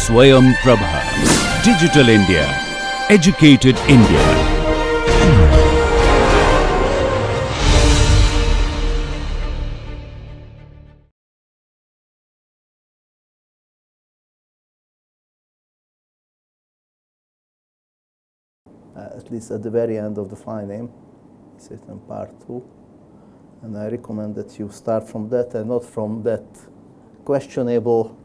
Swayam Prabha. Digital India. Educated India. At least at the very end of the file name, it's written part 2. And I recommend that you start from that and not from that questionable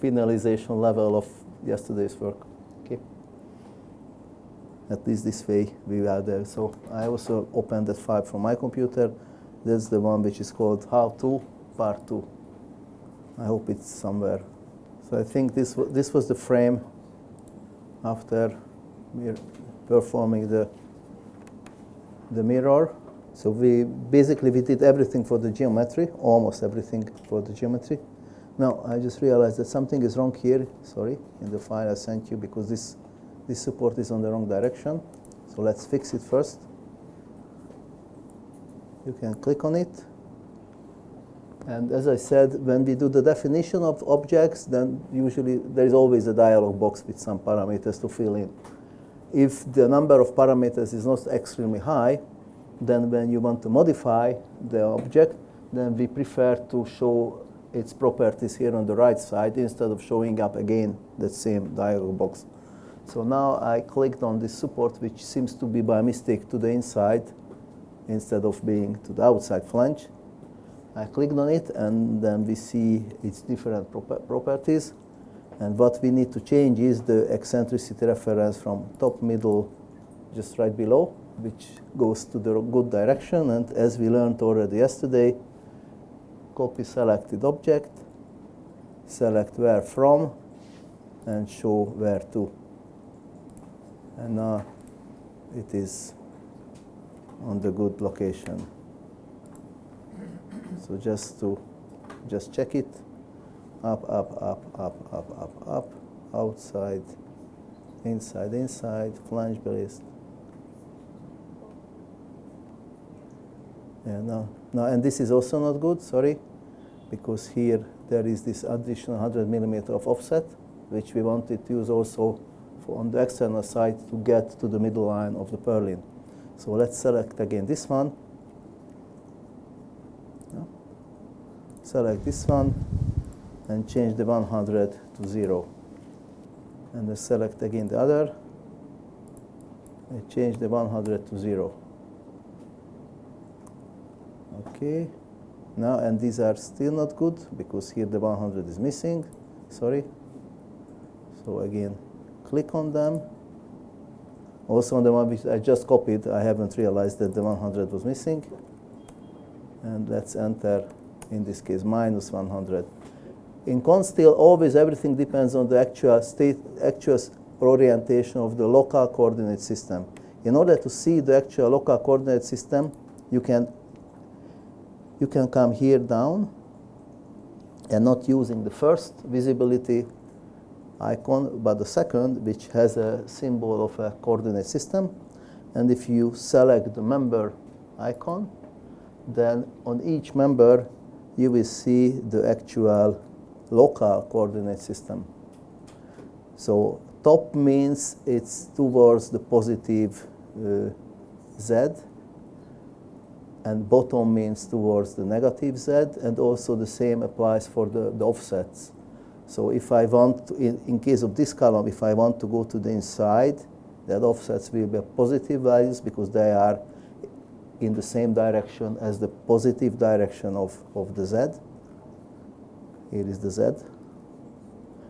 finalization level of yesterday's work. Okay. At least this way we are there. So I also opened that file from my computer. That's the one which is called How To Part 2. I hope it's somewhere. So I think this was the frame after we're performing the mirror. So we did everything for the geometry, almost everything for the geometry. Now I just realized that something is wrong here, sorry, in the file I sent you, because this support is on the wrong direction. So let's fix it first. You can click on it. And as I said, when we do the definition of objects, then usually there is always a dialog box with some parameters to fill in. If the number of parameters is not extremely high, then when you want to modify the object, then we prefer to show its properties here on the right side instead of showing up again that same dialog box. So now I clicked on this support, which seems to be by mistake to the inside instead of being to the outside flange. I clicked on it, and then we see its different properties. And what we need to change is the eccentricity reference from top, middle, just right below, which goes to the good direction. And as we learned already yesterday, copy selected object, select where from, and show where to. And now it is on the good location. So just check it. Up, up, up, up, up, up, up, outside, inside, inside, flange ballist. Yeah, now, and this is also not good, sorry, because here there is this additional 100 millimeter of offset, which we wanted to use also on the external side to get to the middle line of the purlin. So let's select again this one. Yeah. Select this one and change the 100 to 0. And then select again the other and change the 100 to 0. Okay. Now, and these are still not good because here the 100 is missing. Sorry. So again, click on them. Also on the one which I just copied, I haven't realized that the 100 was missing. And let's enter, in this case, minus 100. In Consteel, always everything depends on the actual orientation of the local coordinate system. In order to see the actual local coordinate system, you can come here down, and not using the first visibility icon, but the second, which has a symbol of a coordinate system. And if you select the member icon, then on each member, you will see the actual local coordinate system. So top means it's towards the positive z, and bottom means towards the negative z, and also the same applies for the offsets. So if I want to, in case of this column, if I want to go to the inside, that offsets will be positive values because they are in the same direction as the positive direction of the z. Here is the z.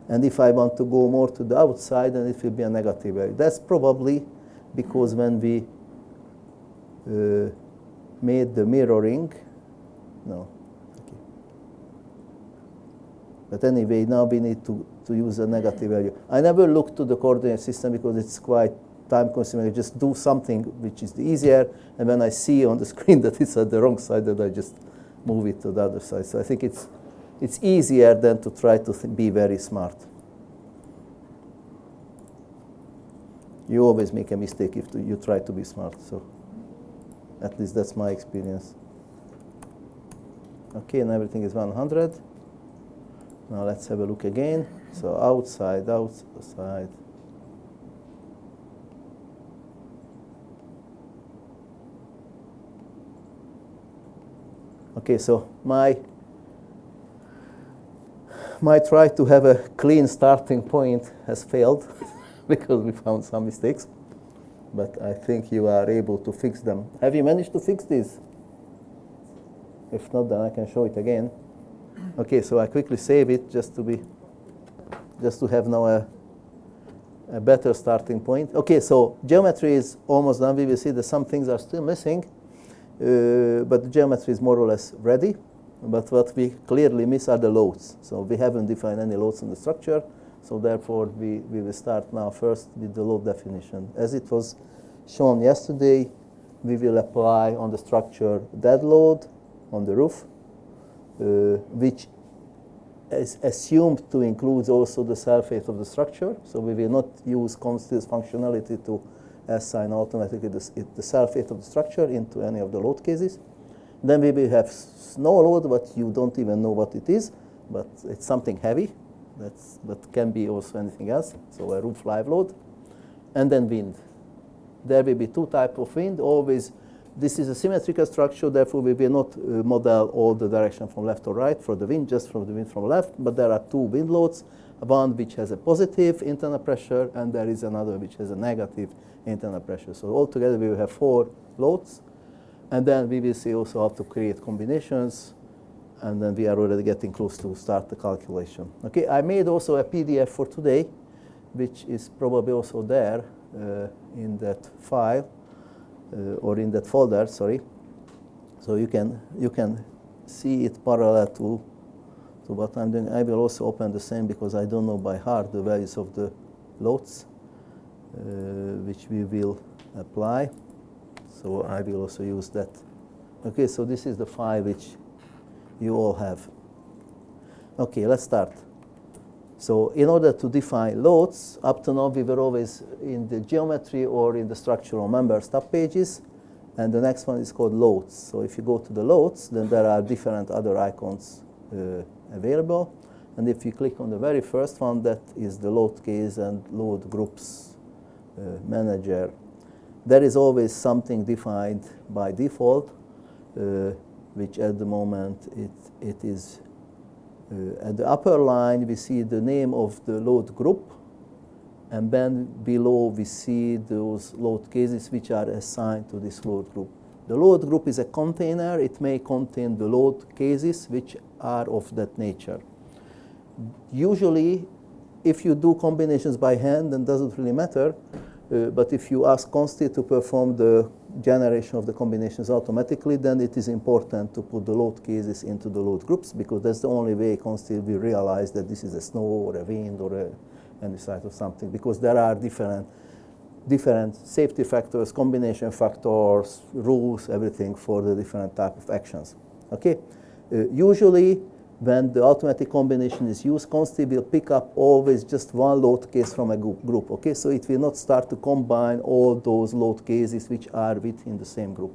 And if I want to go more to the outside, then it will be a negative value. That's probably because when we made the mirroring, no. Okay. But anyway, now we need to use a negative value. I never look to the coordinate system because it's quite time-consuming. I just do something which is easier, and when I see on the screen that it's at the wrong side, then I just move it to the other side. So I think it's easier than to try to be very smart. You always make a mistake if you try to be smart. So at least that's my experience. Okay, and everything is 100. Now let's have a look again. So outside, outside. Okay, so my try to have a clean starting point has failed because we found some mistakes. But I think you are able to fix them. Have you managed to fix this? If not, then I can show it again. Okay, so I quickly save it just to have now a better starting point. Okay, so geometry is almost done. We will see that some things are still missing, but the geometry is more or less ready. But what we clearly miss are the loads. So we haven't defined any loads in the structure. So therefore, we will start now first with the load definition. As it was shown yesterday, we will apply on the structure dead load on the roof, which is assumed to include also the self-weight of the structure. So we will not use Consteel's functionality to assign automatically the self-weight of the structure into any of the load cases. Then we will have snow load, but you don't even know what it is, but it's something heavy. That can be also anything else, so a roof live load. And then wind. There will be two types of wind. Always, this is a symmetrical structure, therefore we will not model all the direction from left or right for the wind, just from the wind from left, but there are two wind loads, one which has a positive internal pressure, and there is another which has a negative internal pressure. So altogether we will have 4 loads, and then we will see also how to create combinations, and then we are already getting close to start the calculation. Okay, I made also a PDF for today, which is probably also there in that file, or in that folder, sorry. So you can see it parallel to what I'm doing. I will also open the same because I don't know by heart the values of the loads, which we will apply. So I will also use that. Okay, so this is the file which you all have. Okay, let's start. So in order to define loads, up to now we were always in the geometry or in the structural member stub pages, and the next one is called loads. So if you go to the loads, then there are different other icons available, and if you click on the very first one, that is the load case and load groups manager. There is always something defined by default, which at the moment it is at the upper line we see the name of the load group, and then below we see those load cases which are assigned to this load group. The load group is a container. It may contain the load cases which are of that nature. Usually if you do combinations by hand, then it doesn't really matter, but if you ask Consteel to perform the generation of the combinations automatically, then it is important to put the load cases into the load groups, because that's the only way Consteel will realize that this is a snow or a wind or any side of something, because there are different safety factors, combination factors, rules, everything for the different type of actions. Okay, usually when the automatic combination is used, Consteel will pick up always just one load case from a group. Okay, so it will not start to combine all those load cases which are within the same group.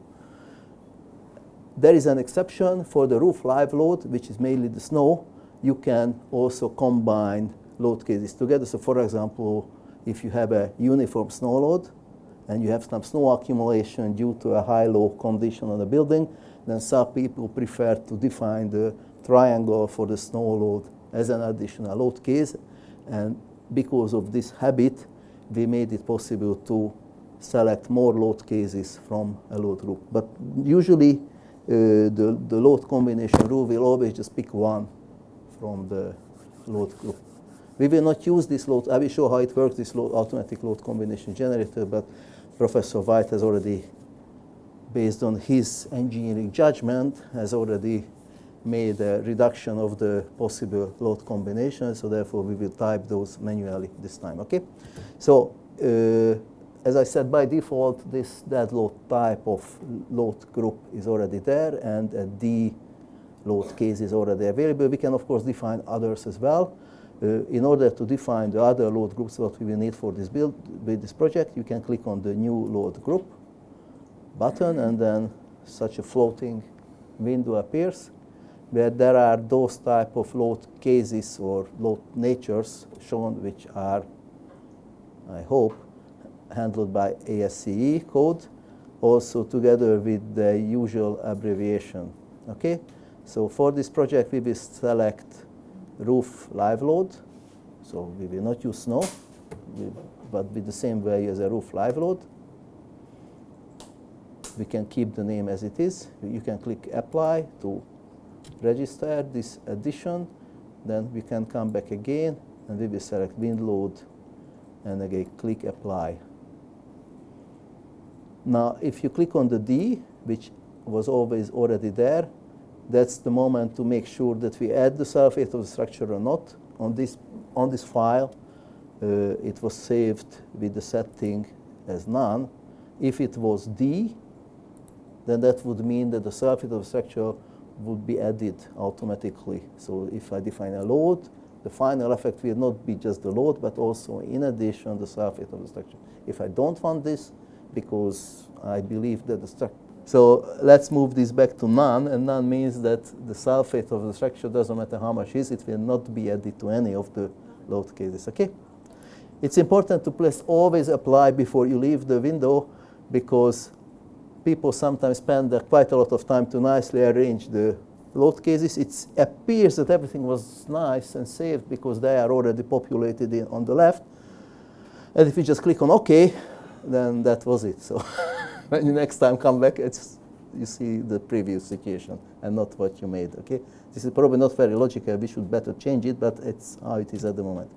There is an exception for the roof live load, which is mainly the snow. You can also combine load cases together. So for example, if you have a uniform snow load and you have some snow accumulation due to a high-low condition on the building, then some people prefer to define the triangle for the snow load as an additional load case, and because of this habit, we made it possible to select more load cases from a load group. But usually, the load combination rule will always just pick one from the load group. We will not use this load. I will show how it works, this automatic load combination generator, but Professor White has already, based on his engineering judgment, has already made a reduction of the possible load combinations, so therefore we will type those manually this time. Okay, so as I said, by default this dead load type of load group is already there, and a D load case is already available. We can of course define others as well. In order to define the other load groups what we will need for this build with this project, you can click on the new load group button, and then such a floating window appears. where there are those type of load cases or load natures shown, which are, I hope, handled by ASCE code, also together with the usual abbreviation. Okay, so for this project we will select roof live load, so we will not use snow, but with the same value as a roof live load. We can keep the name as it is. You can click apply to register this addition. Then we can come back again and we will select wind load and again click apply. Now if you click on the D, which was always already there, that's the moment to make sure that we add the sulfate of the structure or not. On this file, it was saved with the setting as none. If it was D, then that would mean that the sulfate of the structure would be added automatically. So if I define a load, the final effect will not be just the load, but also in addition the sulfate of the structure. If I don't want this, because I believe that the structure, so let's move this back to none, and none means that the sulfate of the structure, doesn't matter how much it will not be added to any of the load cases, okay? It's important to press always apply before you leave the window, because people sometimes spend quite a lot of time to nicely arrange the load cases. It appears that everything was nice and saved because they are already populated on the left. And if you just click on OK, then that was it. So when you next time come back, you see the previous situation and not what you made. Okay, this is probably not very logical. We should better change it, but it's how it is at the moment.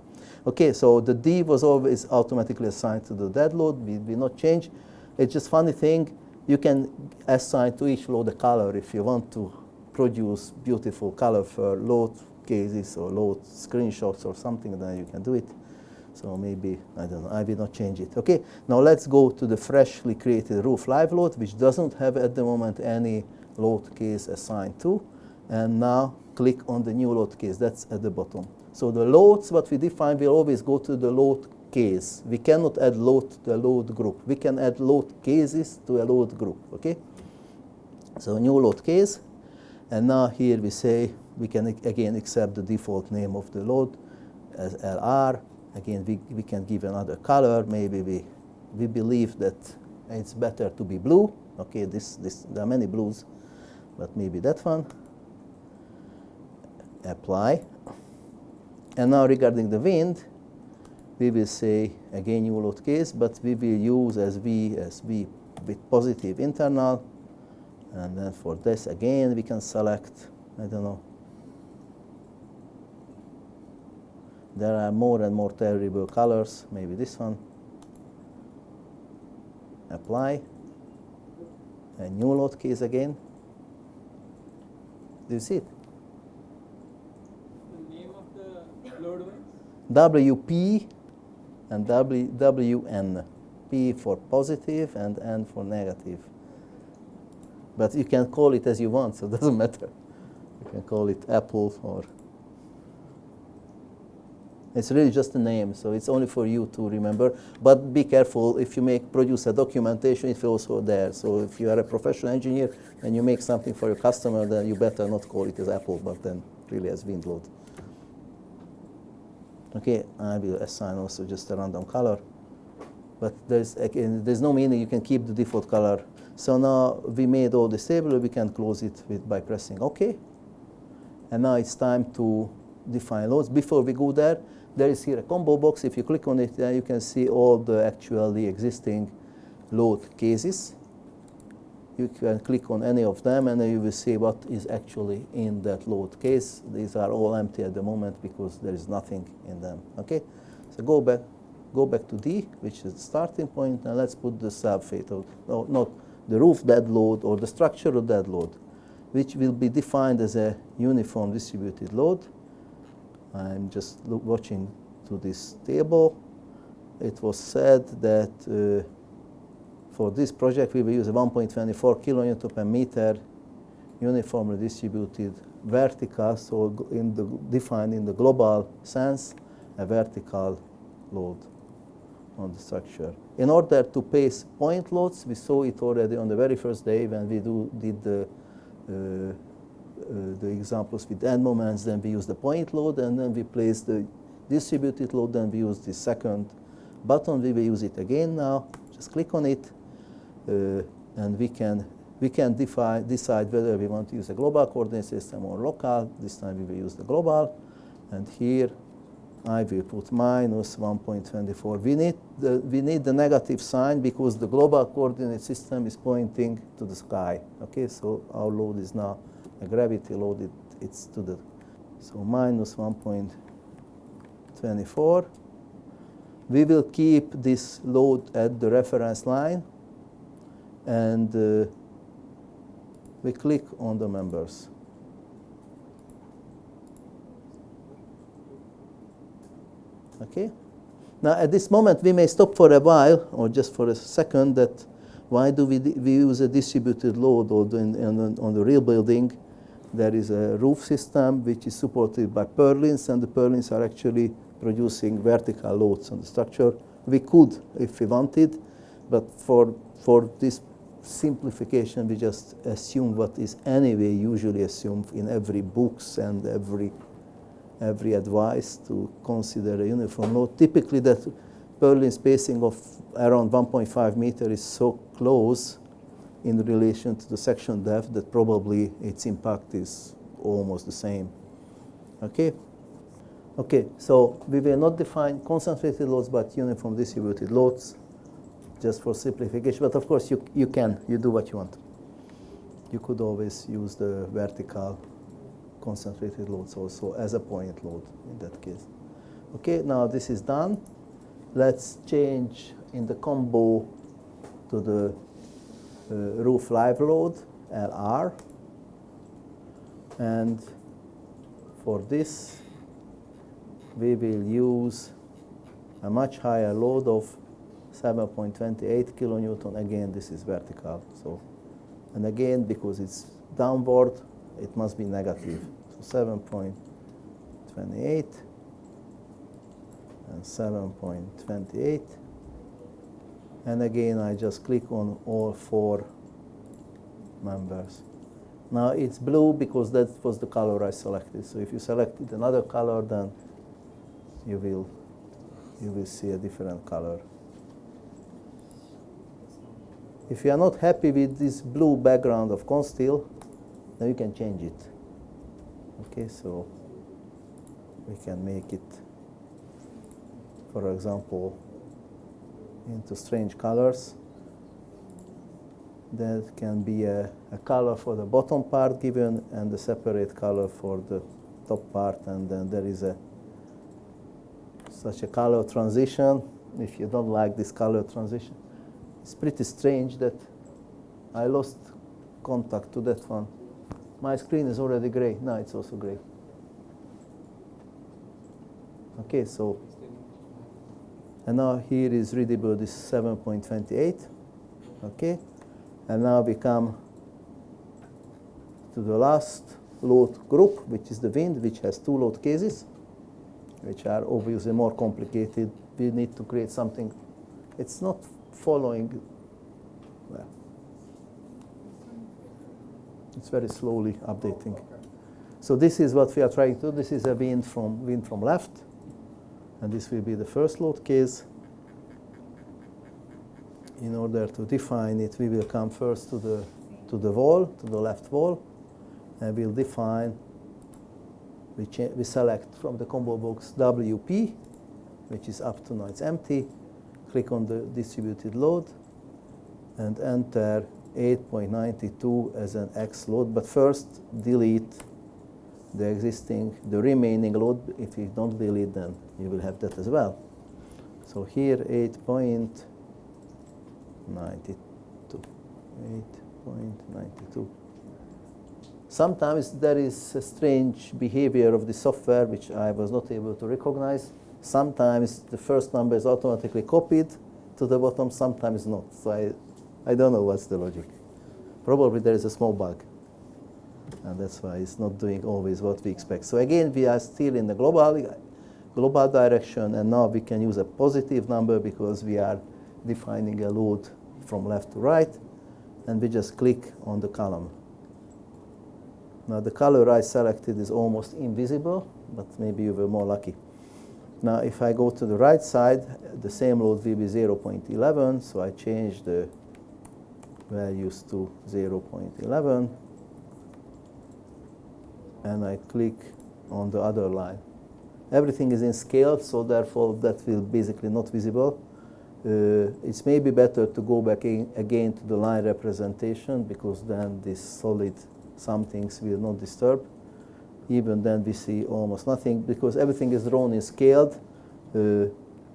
Okay, so the D was always automatically assigned to the dead load. We will not change. It's just funny thing. You can assign to each load a color if you want to produce beautiful color for load cases or load screenshots or something, then you can do it. So maybe, I don't know, I will not change it. Okay, now let's go to the freshly created roof live load, which doesn't have at the moment any load case assigned to. And now click on the new load case, that's at the bottom. So the loads, what we define, will always go to the load case. We cannot add load to a load group. We can add load cases to a load group, okay? So new load case, and now here we say we can again accept the default name of the load as LR. Again, we can give another color. Maybe we believe that it's better to be blue. Okay, there are many blues, but maybe that one. Apply. And now regarding the wind, we will say again new load case, but we will use as V with positive internal. And then for this again we can select, I don't know. There are more and more terrible colors, maybe this one. Apply. A new load case again. Do you see it? The name of the load one? WP and WN. P for positive and N for negative. But you can call it as you want, so it doesn't matter. You can call it Apple or... It's really just a name, so it's only for you to remember. But be careful, if you produce a documentation, it's also there. So if you are a professional engineer and you make something for your customer, then you better not call it as Apple, but then really as wind load. Okay, I will assign also just a random color. But there's no meaning, you can keep the default color. So now we made all this table, we can close it by pressing OK. And now it's time to define loads. Before we go there, there is here a combo box. If you click on it, you can see all the actually existing load cases. You can click on any of them, and then you will see what is actually in that load case. These are all empty at the moment because there is nothing in them. Okay, so go back to D, which is the starting point, and let's put the sulfate, no, not the roof dead load or the structural dead load, which will be defined as a uniform distributed load. I'm just watching to this table. It was said that for this project we will use a 1.24 kilonewton per meter uniformly distributed vertical, so defined in the global sense, a vertical load on the structure. In order to place point loads, we saw it already on the very first day when we did the the examples with end moments, then we use the point load, and then we place the distributed load, then we use the second button. We will use it again now. Just click on it, and we can decide whether we want to use a global coordinate system or local. This time we will use the global, and here I will put minus 1.24. We need the negative sign because the global coordinate system is pointing to the sky. Okay, so our load is now a gravity load. It's to the, so minus 1.24. We will keep this load at the reference line, and we click on the members. Okay. Now at this moment we may stop for a while, or just for a second, that why do we use a distributed load? Or on the real building there is a roof system which is supported by purlins, and the purlins are actually producing vertical loads on the structure. We could if we wanted, but for this simplification we just assume what is anyway usually assumed in every books and every advice, to consider a uniform load. Typically that purlin spacing of around 1.5 meters is so close in relation to the section depth that probably its impact is almost the same. Okay? Okay, so we will not define concentrated loads but uniform distributed loads, just for simplification. But of course you do what you want. You could always use the vertical concentrated loads also as a point load in that case. Okay, now this is done. Let's change in the combo to the roof live load, LR. And for this, we will use a much higher load of 7.28 kilonewton. Again, this is vertical. So, and again, because it's downward, it must be negative. So 7.28 and 7.28. And again, I just click on all four members. Now it's blue because that was the color I selected. So if you selected another color, then you will see a different color. If you are not happy with this blue background of Consteel, then you can change it. Okay, so we can make it, for example, into strange colors. There can be a color for the bottom part given and a separate color for the top part, and then there is such a color transition. If you don't like this color transition, it's pretty strange that I lost contact to that one. My screen is already gray. No, it's also gray. Okay, so, and now here is readable, this 7.28. Okay, and now we come to the last load group, which is the wind, which has two load cases, which are obviously more complicated. We need to create something. It's not following, well, it's very slowly updating. So this is what we are trying to do. This is a wind from left, and this will be the first load case. In order to define it, we will come first to the wall, to the left wall, and we'll define. We select from the combo box WP, which is up to now it's empty. Click on the distributed load, and enter 8.92 as an X load. But first, delete the remaining load. If you don't delete, then you will have that as well. So here 8.92. 8.92. Sometimes there is a strange behavior of the software which I was not able to recognize. Sometimes the first number is automatically copied to the bottom, sometimes not. So I don't know what's the logic. Probably there is a small bug, and that's why it's not doing always what we expect. So again, we are still in the global direction, and now we can use a positive number because we are defining a load from left to right, and we just click on the column. Now the color I selected is almost invisible, but maybe you were more lucky. Now if I go to the right side, the same load will be 0.11, so I change the values to 0.11, and I click on the other line. Everything is in scale, so therefore that will basically not visible. It's maybe better to go back again to the line representation, because then this solid somethings will not disturb. Even then we see almost nothing, because everything is drawn in scaled.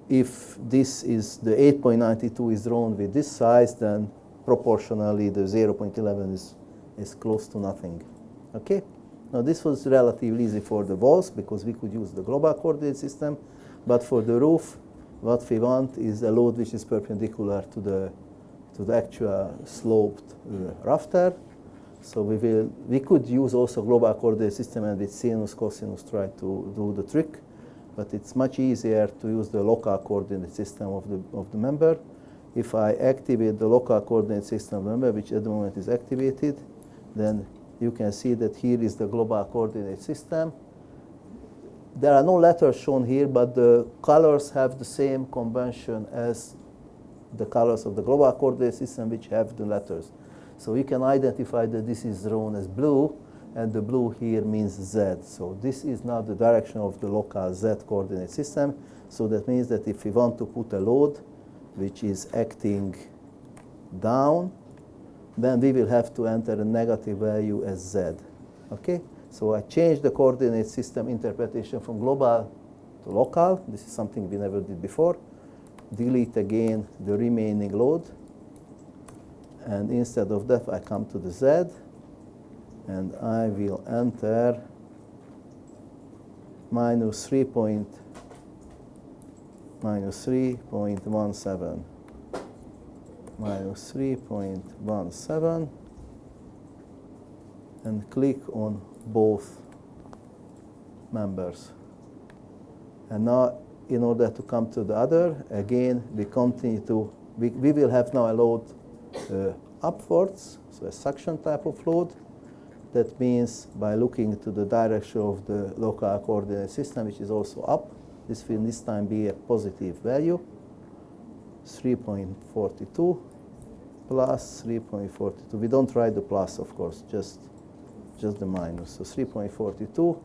If this is the 8.92 is drawn with this size, then proportionally the 0.11 is close to nothing. Okay? Now this was relatively easy for the walls, because we could use the global coordinate system, but for the roof, what we want is a load which is perpendicular to the actual sloped rafter. So we could use also global coordinate system, and with sinus, cosinus try to do the trick, but it's much easier to use the local coordinate system of the member. If I activate the local coordinate system of the member, which at the moment is activated, then you can see that here is the global coordinate system. There are no letters shown here, but the colors have the same convention as the colors of the global coordinate system, which have the letters. So you can identify that this is drawn as blue, and the blue here means Z. So this is now the direction of the local Z coordinate system. So that means that if we want to put a load which is acting down, then we will have to enter a negative value as Z. Okay? So I changed the coordinate system interpretation from global to local. This is something we never did before. Delete again the remaining load. And instead of that, I come to the Z, and I will enter minus 3.17. Minus 3.17, and click on both members. And now, in order to come to the other, again, we continue to, we will have now a load upwards, so a suction type of load. That means by looking to the direction of the local coordinate system, which is also up, this will this time be a positive value. 3.42 plus 3.42. We don't write the plus, of course, just the minus. So 3.42,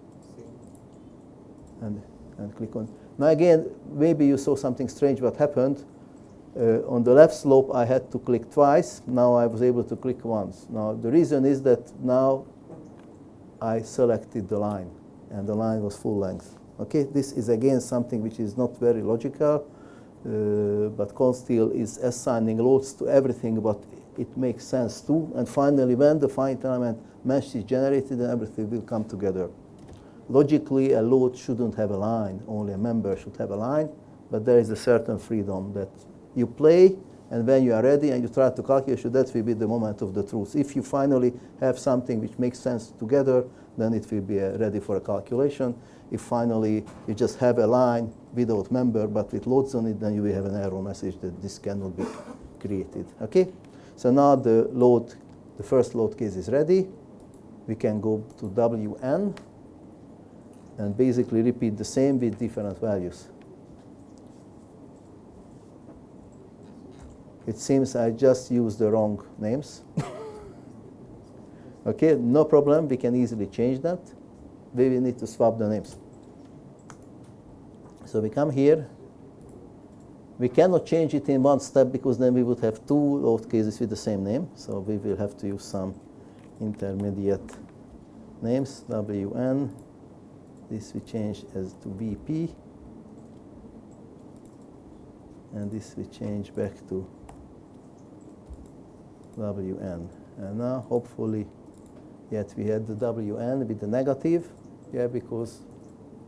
and click on. Now again, maybe you saw something strange. What happened? On the left slope, I had to click twice. Now I was able to click once. Now the reason is that now I selected the line, and the line was full length. Okay, this is again something which is not very logical. But Consteel is assigning loads to everything what it makes sense to. And finally, when the finite element mesh is generated, then everything will come together. Logically, a load shouldn't have a line. Only a member should have a line. But there is a certain freedom that you play, and when you are ready and you try to calculate, that will be the moment of the truth. If you finally have something which makes sense together, then it will be ready for a calculation. If finally you just have a line without member but with loads on it, then you will have an error message that this cannot be created. Okay? So now the first load case is ready. We can go to Wn and basically repeat the same with different values. It seems I just used the wrong names. Okay, no problem. We can easily change that. We will need to swap the names. So we come here. We cannot change it in one step, because then we would have two load cases with the same name. So we will have to use some intermediate names. Wn. This we change as to Vp. And this we change back to Wn. And now, hopefully, yet we had the Wn with the negative. Yeah, because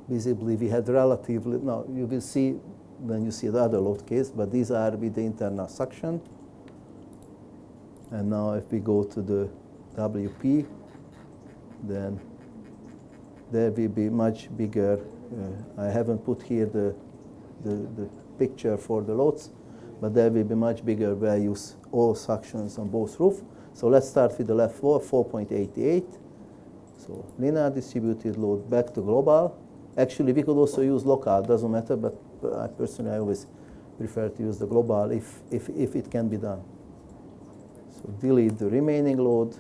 visibly we had relatively, now you will see when you see the other load case, but these are with the internal suction. And now if we go to the Wp, then there will be much bigger. I haven't put here the picture for the loads, but there will be much bigger values, all suctions on both roof. So let's start with the left wall, 4.88. So linear distributed load back to global. Actually, we could also use local, doesn't matter, but I personally I always prefer to use the global if it can be done. So delete the remaining load,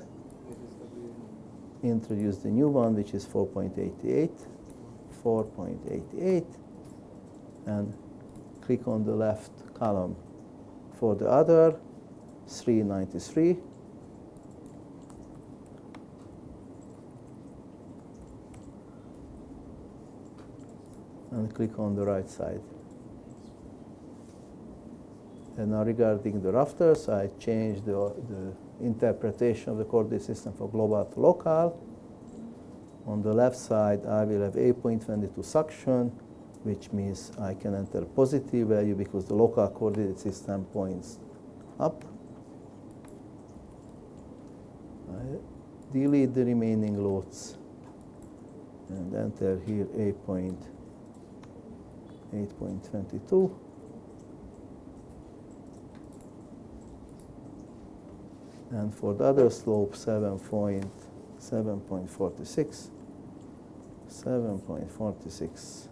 introduce the new one, which is 4.88, 4.88, and click on the left column. For the other, 393. And click on the right side. And now regarding the rafters, I changed the interpretation of the coordinate system from global to local. On the left side, I will have 8.22 suction, which means I can enter a positive value because the local coordinate system points up. I delete the remaining loads and enter here 8.22. And for the other slope, 7.46, 7.46.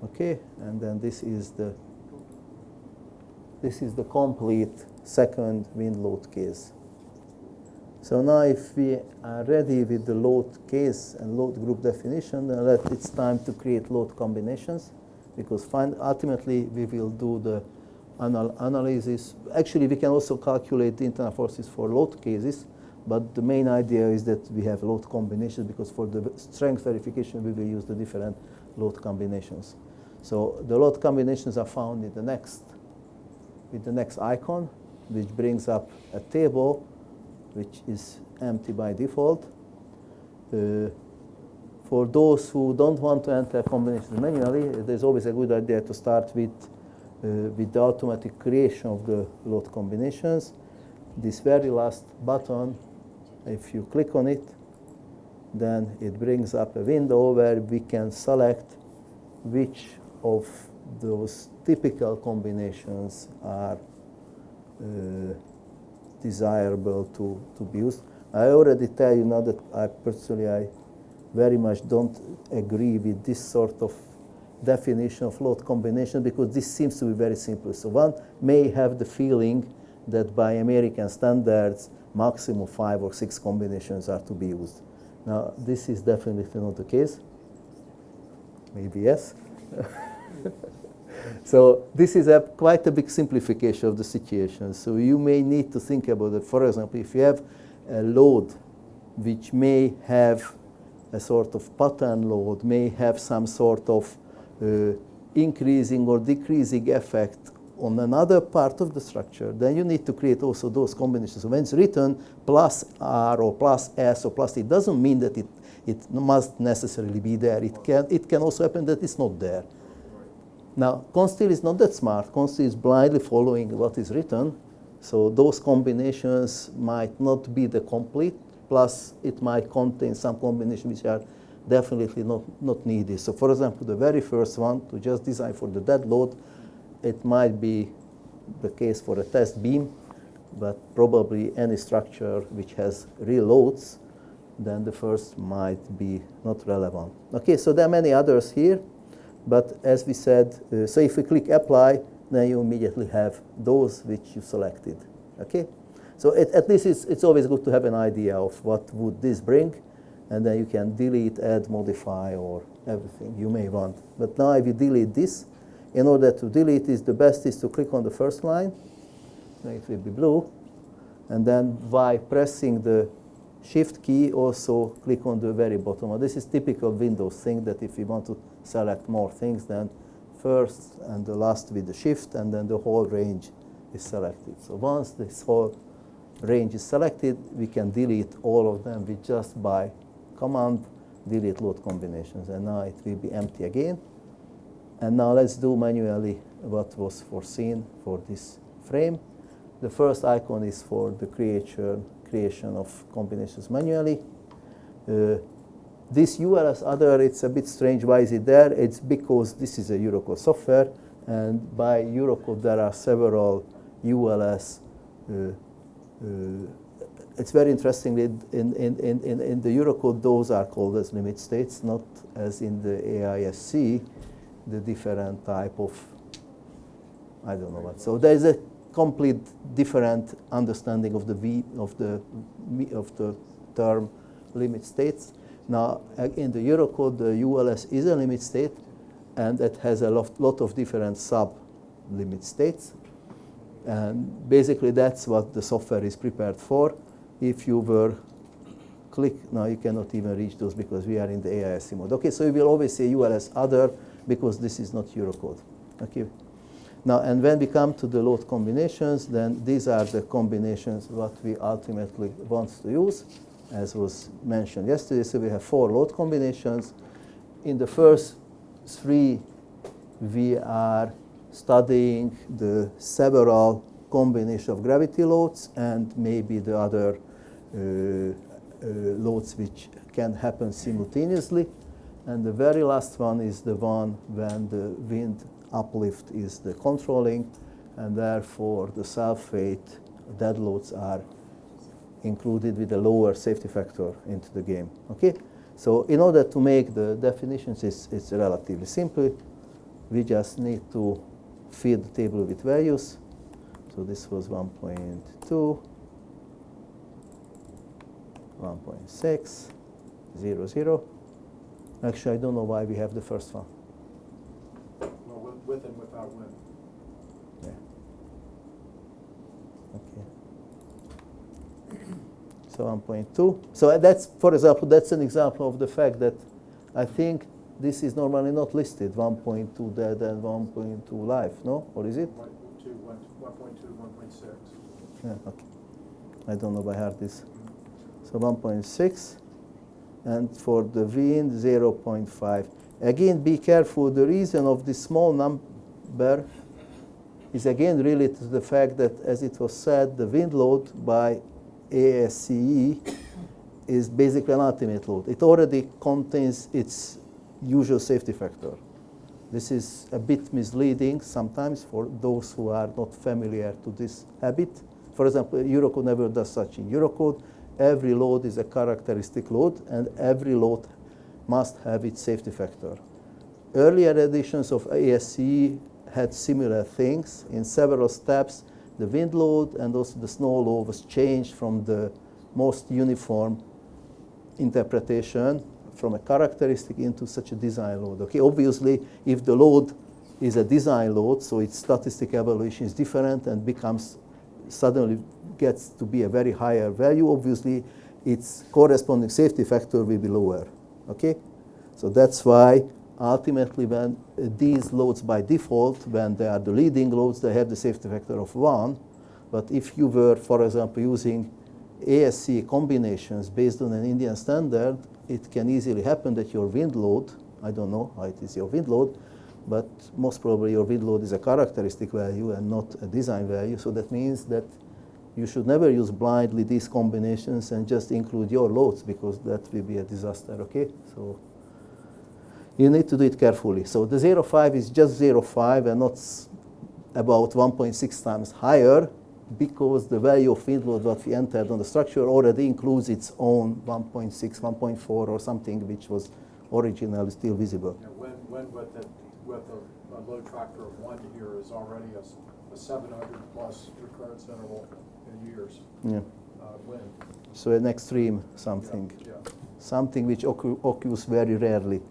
Okay, and then this is the complete second wind load case. So now if we are ready with the load case and load group definition, then it's time to create load combinations, because ultimately we will do the analysis. Actually, we can also calculate the internal forces for load cases, but the main idea is that we have load combinations, because for the strength verification we will use the different load combinations. So the load combinations are found in the next icon, which brings up a table which is empty by default. For those who don't want to enter combinations manually, there's always a good idea to start with the automatic creation of the load combinations. This very last button, if you click on it, then it brings up a window where we can select which of those typical combinations are desirable to be used. I already tell you now that I very much don't agree with this sort of definition of load combination, because this seems to be very simple. So one may have the feeling that by American standards, maximum 5 or 6 combinations are to be used. Now, this is definitely not the case. Maybe yes. So this is quite a big simplification of the situation. So you may need to think about it. For example, if you have a load which may have a sort of pattern load, may have some sort of increasing or decreasing effect on another part of the structure, then you need to create also those combinations. So when it's written plus R or plus S or plus, it doesn't mean that it must necessarily be there. It can also happen that it's not there. Now, Consteel is not that smart. Consteel is blindly following what is written. So those combinations might not be the complete, plus it might contain some combinations which are definitely not needed. So for example, the very first one, to just design for the dead load, it might be the case for a test beam, but probably any structure which has real loads, then the first might be not relevant. Okay, so there are many others here, but as we said, so if we click apply, then you immediately have those which you selected. Okay, so at least it's always good to have an idea of what would this bring, and then you can delete, add, modify, or everything you may want. But now if you delete this, in order to delete this, the best is to click on the first line, then it will be blue, and then by pressing the Shift key, also click on the very bottom. This is typical Windows thing, that if you want to select more things, then first and the last with the Shift, and then the whole range is selected. So once this whole range is selected, we can delete all of them with just by command delete load combinations, and now it will be empty again. And now let's do manually what was foreseen for this frame. The first icon is for the creation of combinations manually. This ULS other, it's a bit strange. Why is it there? It's because this is a Eurocode software, and by Eurocode there are several ULS it's very interesting in the Eurocode, those are called as limit states, not as in the AISC, the different type of, I don't know what. So there is a complete different understanding of the term limit states. Now, in the Eurocode, the ULS is a limit state, and it has a lot of different sub-limit states. And basically, that's what the software is prepared for. If you were click, now you cannot even reach those because we are in the AISC mode. Okay, so you will always say ULS other because this is not Eurocode. Okay. Now, and when we come to the load combinations, then these are the combinations what we ultimately want to use, as was mentioned yesterday. So we have 4 load combinations. In the first 3, we are studying the several combination of gravity loads and maybe the other loads which can happen simultaneously. And the very last one is the one when the wind uplift is the controlling, and therefore the self-weight dead loads are included with a lower safety factor into the game. Okay? So in order to make the definitions, it's relatively simple. We just need to feed the table with values. So this was 1.2, 1.6, 0, 0. Actually, I don't know why we have the first one. Well, with and without wind. Yeah. Okay. So 1.2. So that's, for example, that's an example of the fact that I think this is normally not listed, 1.2 dead and 1.2 live, no? Or is it? 1.2, 1.6. Yeah, okay. I don't know by heart this. So 1.6. And for the wind, 0.5. Again, be careful. The reason of this small number is again related to the fact that, as it was said, the wind load by ASCE is basically an ultimate load. It already contains its usual safety factor. This is a bit misleading sometimes for those who are not familiar to this habit. For example, Eurocode never does such. In Eurocode, every load is a characteristic load, and every load must have its safety factor. Earlier editions of ASCE had similar things. In several steps, the wind load and also the snow load was changed from the most uniform interpretation from a characteristic into such a design load. Okay, obviously, if the load is a design load, so its statistical evaluation is different and becomes suddenly gets to be a very higher value, obviously its corresponding safety factor will be lower. Okay, so that's why ultimately when these loads by default, when they are the leading loads, they have the safety factor of 1. But if you were, for example, using ASC combinations based on an Indian standard, it can easily happen that your wind load, I don't know how it is your wind load, but most probably your wind load is a characteristic value and not a design value. So that means that you should never use blindly these combinations and just include your loads, because that will be a disaster, okay? So you need to do it carefully. So the 0.5 is just 0.5 and not about 1.6 times higher, because the value of wind load that we entered on the structure already includes its own 1.6, 1.4 or something which was originally still visible. Yeah, wind with a load factor of 1 here is already a 700 plus recurrence interval in years. Yeah. Wind. So an extreme something. Yeah. Something which occurs very rarely.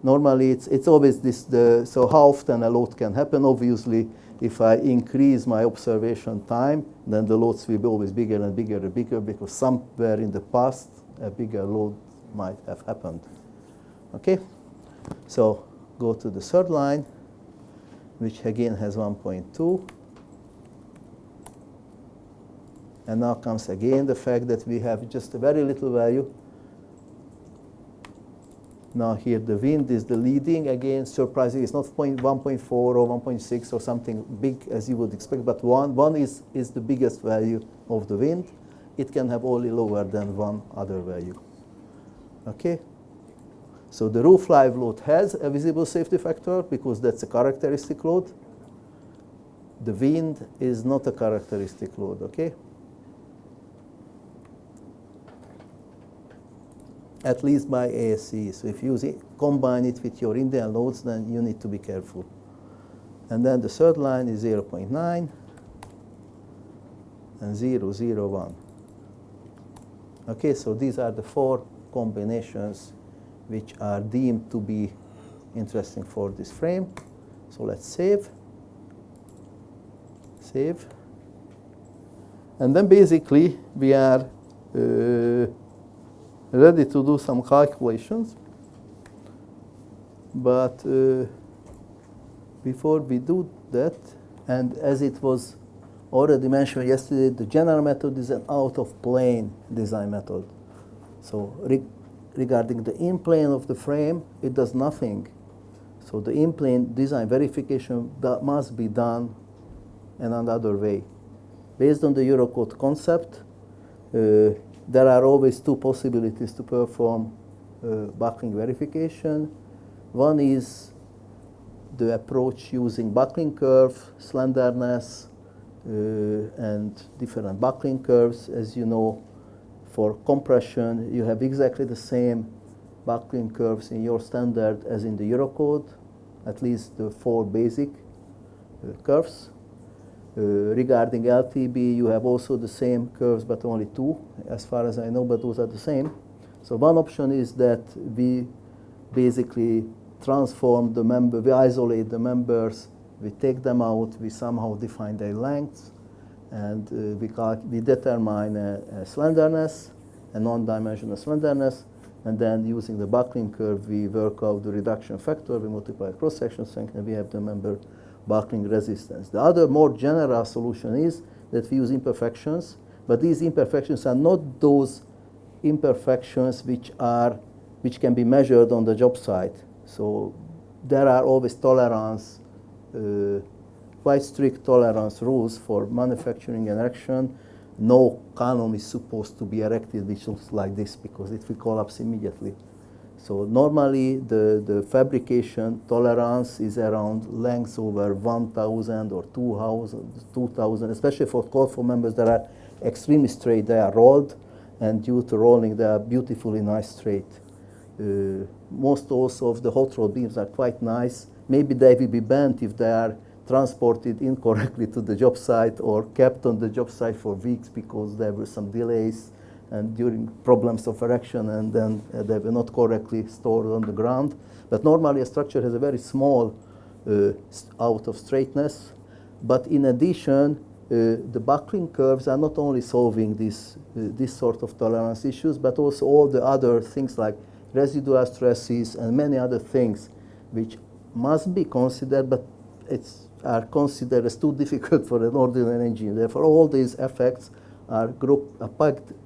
Normally it's always this, so how often a load can happen? Obviously, if I increase my observation time, then the loads will be always bigger and bigger and bigger, because somewhere in the past a bigger load might have happened. Okay? So go to the third line, which again has 1.2. And now comes again the fact that we have just a very little value. Now here the wind is the leading. Again, surprisingly, it's not 1.4 or 1.6 or something big as you would expect, but 1 is the biggest value of the wind. It can have only lower than one other value. Okay? So the roof live load has a visible safety factor because that's a characteristic load. The wind is not a characteristic load, okay? at least by ASE. So if you combine it with your Indian loads, then you need to be careful. And then the third line is 0.9 and 0.01. Okay, so these are the 4 combinations which are deemed to be interesting for this frame. So let's save. Save. And then basically we are ready to do some calculations. But before we do that, and as it was already mentioned yesterday, the general method is an out-of-plane design method. So regarding the in-plane of the frame, it does nothing. So the in-plane design verification that must be done in another way. Based on the Eurocode concept, there are always 2 possibilities to perform buckling verification. One is the approach using buckling curve, slenderness, and different buckling curves. As you know, for compression, you have exactly the same buckling curves in your standard as in the Eurocode, at least the 4 basic curves. Regarding LTB, you have also the same curves, but only 2, as far as I know, but those are the same. So one option is that we basically transform the member, we isolate the members, we take them out, we somehow define their lengths, and we determine a slenderness, a non-dimensional slenderness, and then using the buckling curve, we work out the reduction factor, we multiply cross-section strength, and we have the member buckling resistance. The other more general solution is that we use imperfections, but these imperfections are not those imperfections which can be measured on the job site. So there are always tolerance, quite strict tolerance rules for manufacturing and erection. No column is supposed to be erected which looks like this because it will collapse immediately. So normally the fabrication tolerance is around lengths over 1,000 or 2,000, especially for conform members that are extremely straight. They are rolled, and due to rolling, they are beautifully nice straight. Most also of the hot roll beams are quite nice. Maybe they will be bent if they are transported incorrectly to the job site or kept on the job site for weeks because there were some delays and during problems of erection, and then they were not correctly stored on the ground. But normally a structure has a very small out of straightness. But in addition, the buckling curves are not only solving this sort of tolerance issues, but also all the other things like residual stresses and many other things which must be considered, but are considered as too difficult for an ordinary engineer. Therefore, all these effects are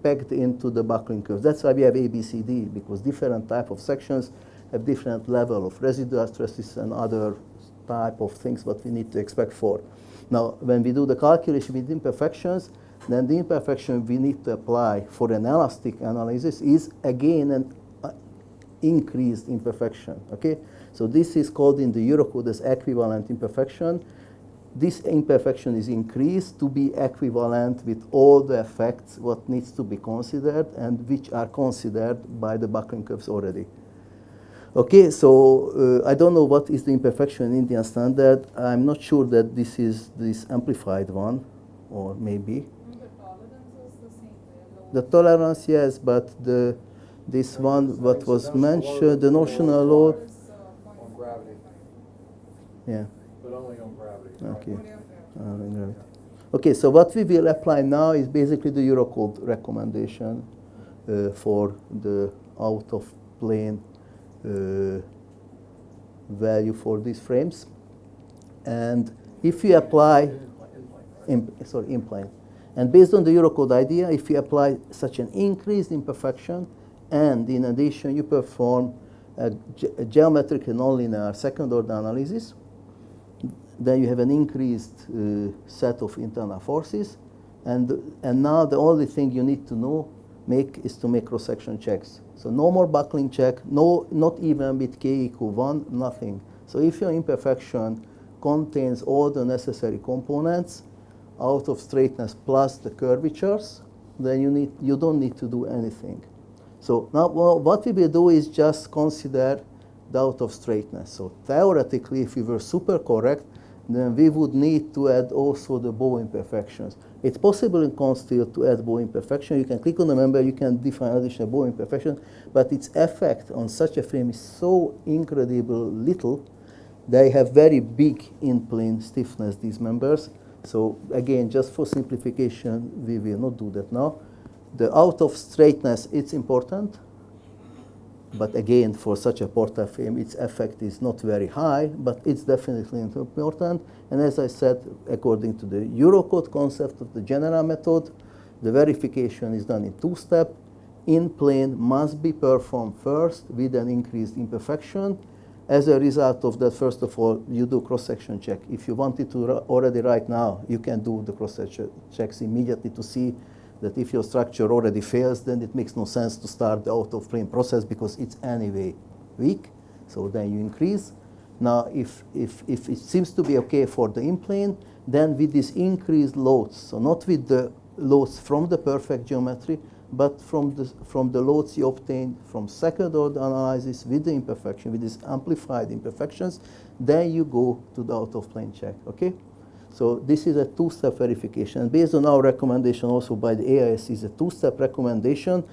packed into the buckling curve. That's why we have ABCD, because different type of sections have different level of residual stresses and other type of things what we need to expect for. Now, when we do the calculation with imperfections, then the imperfection we need to apply for an elastic analysis is again an increased imperfection. Okay, so this is called in the Eurocode as equivalent imperfection. This imperfection is increased to be equivalent with all the effects what needs to be considered and which are considered by the buckling curves already. Okay, so I don't know what is the imperfection in Indian standard. I'm not sure that this is this amplified one, or maybe. The tolerance is the same. The tolerance, yes, but this one, what was mentioned, the notional load. On gravity, Yeah. but only on gravity. right? Okay. Okay, so what we will apply now is basically the Eurocode recommendation for the out-of-plane value for these frames. And if you apply, in-plane. And based on the Eurocode idea, if you apply such an increased imperfection, and in addition you perform a geometric and nonlinear second-order analysis, then you have an increased set of internal forces, and now the only thing you need to is to make cross-section checks. So no more buckling check, not even with k equal 1, nothing. So if your imperfection contains all the necessary components out of straightness plus the curvatures, then you don't need to do anything. So now what we will do is just consider the out of straightness. So theoretically, if we were super correct, then we would need to add also the bow imperfections. It's possible in Consteel to add bow imperfection. You can click on the member, you can define additional bow imperfection, but its effect on such a frame is so incredible little. They have very big in-plane stiffness, these members. So again, just for simplification, we will not do that now. The out of straightness, it's important. But again, for such a porta frame, its effect is not very high, but it's definitely important. And as I said, according to the Eurocode concept of the general method, the verification is done in two-step. In plane must be performed first with an increased imperfection. As a result of that, first of all, you do cross-section check. If you wanted to already right now, you can do the cross-section checks immediately to see that if your structure already fails, then it makes no sense to start the out-of-plane process because it's anyway weak. So then you increase. Now, if it seems to be okay for the in-plane, then with these increased loads, so not with the loads from the perfect geometry, but from the loads you obtain from second-order analysis with the imperfection, with these amplified imperfections, then you go to the out-of-plane check, okay? So this is a two-step verification. And based on our recommendation also by the AIS is a two-step recommendation.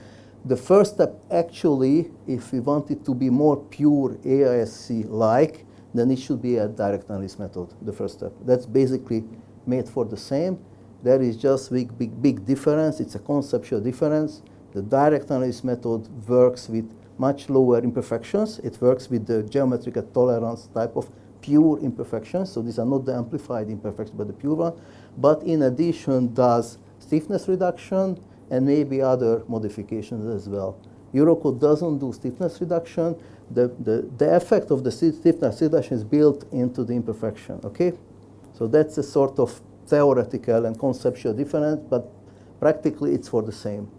The first step actually, if we want it to be more pure AISC-like, then it should be a direct analysis method, the first step. That's basically made for the same. There is just big difference. It's a conceptual difference. The direct analysis method works with much lower imperfections. It works with the geometrical tolerance type of pure imperfections. So these are not the amplified imperfections, but the pure one. But in addition, does stiffness reduction and maybe other modifications as well. Eurocode doesn't do stiffness reduction. The effect of the stiffness reduction is built into the imperfection, okay? So that's a sort of theoretical and conceptual difference, but practically it's for the same.